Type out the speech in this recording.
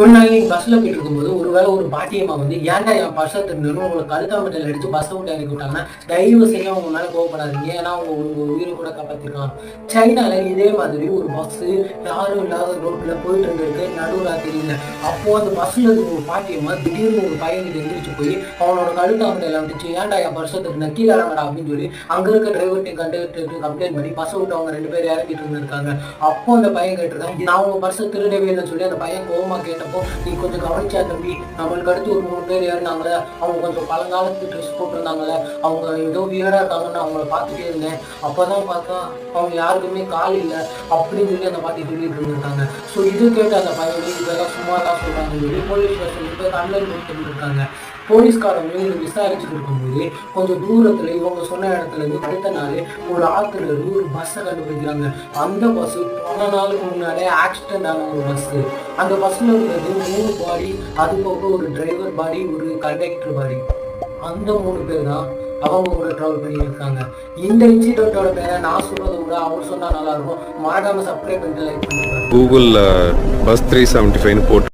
ஒரு நாள் நீங்க பஸ்ல போயிட்டு இருக்கும்போது ஒருவேளை ஒரு பாட்டியம்மா வந்து ஏன்டா என் பர்ஸை திருடணும் உங்களுக்கு கழுத்தாமட்டையில் அடிச்சு பஸ்ஸை விட்டு இறக்கி விட்டாங்கன்னா தயவு செய்ய அவங்க மேலே கோவப்படாதீங்க. ஏன்னா அவங்க உங்க உயிரை கூட காப்பாற்றிருக்காங்க. சைனால இதே மாதிரி ஒரு பஸ் யாரும் இல்லாத ரோட்ல போயிட்டு இருந்திருக்கு நடுராத்திரியில. அப்போ அந்த பஸ்ல இருக்க ஒரு பாட்டியம்மா திடீர்னு ஒரு பையன்கிட்ட எந்திரிச்சு போய் அவனோட கழுத்தாமட்டையில அடிச்சு ஏன்டா என் பர்ஸை திருடின கீழே இறங்கடா அப்படின்னு சொல்லி அங்க இருக்க டிரைவர்கிட்ட கண்டக்டருக்கு கம்ப்ளைண்ட் பண்ணி பஸ்ஸை விட்டு அவங்க 2 பேர் இறங்கிட்டு இருந்திருக்காங்க. அப்போ அந்த பையன் கேட்டிருக்கான் நான் உங்க பர்ஸை திருடவே இல்லைன்னு சொல்லி அந்த பையன் கோவமா கேட்டப்போ நீ கொஞ்சம் கவனிச்சா தம்பி நம்மளுக்கு அடுத்து ஒரு 3 பேர் ஏறினாங்களே அவங்க கொஞ்சம் பழங்காலத்து ட்ரெஸ் போட்டிருந்தாங்களே அவங்க ஏதோ வியர்டா இருக்காங்கன்னு அவங்கள பார்த்துட்டே இருந்தேன். அப்பதான் பார்த்தா அவங்க யாருக்குமே கால் இல்லை அப்படின்னு சொல்லி அந்த பாட்டி சொல்லிட்டு இருந்திருக்காங்க. ஸோ இது கேட்டு அந்த பையன் இதெல்லாம் சும்மா தான் சொல்றாங்கன்னு சொல்லி போலீஸ் ஸ்டேஷன் போய் கம்ப்ளைண்ட் கொடுத்துட்டு இருக்காங்க. போலீஸ்காரங்க இது விசாரிச்சுட்டு இருக்கும்போது கொஞ்சம் தூரத்துல இவங்க சொன்ன இடத்துல இருந்து அடுத்த நாள் ஒரு ஆத்துல இருந்து ஒரு பஸ்ஸை கண்டுபிடிக்கிறாங்க. அந்த பஸ் பல நாளுக்கு முன்னாடியே ஆக்சிடென்ட் ஆன ஒரு பஸ். அந்த பஸ்ல இருக்கிறது 3 பாடி, அது போக ஒரு டிரைவர் பாடி, ஒரு கண்டக்டர் பாடி. அந்த 3 பேர் தான் அவங்க கூட ட்ராவல் பண்ணி இருக்காங்க. இந்த இன்சிடென்ட்டோட பேரை நான் சொல்றதை விட அவர் சொன்னா நல்லா இருக்கும். மறக்காம சப்ஸ்கிரைப் பண்ணிட்டு லைக் பண்ணுங்க. கூகுள் பஸ் 375 போட்டு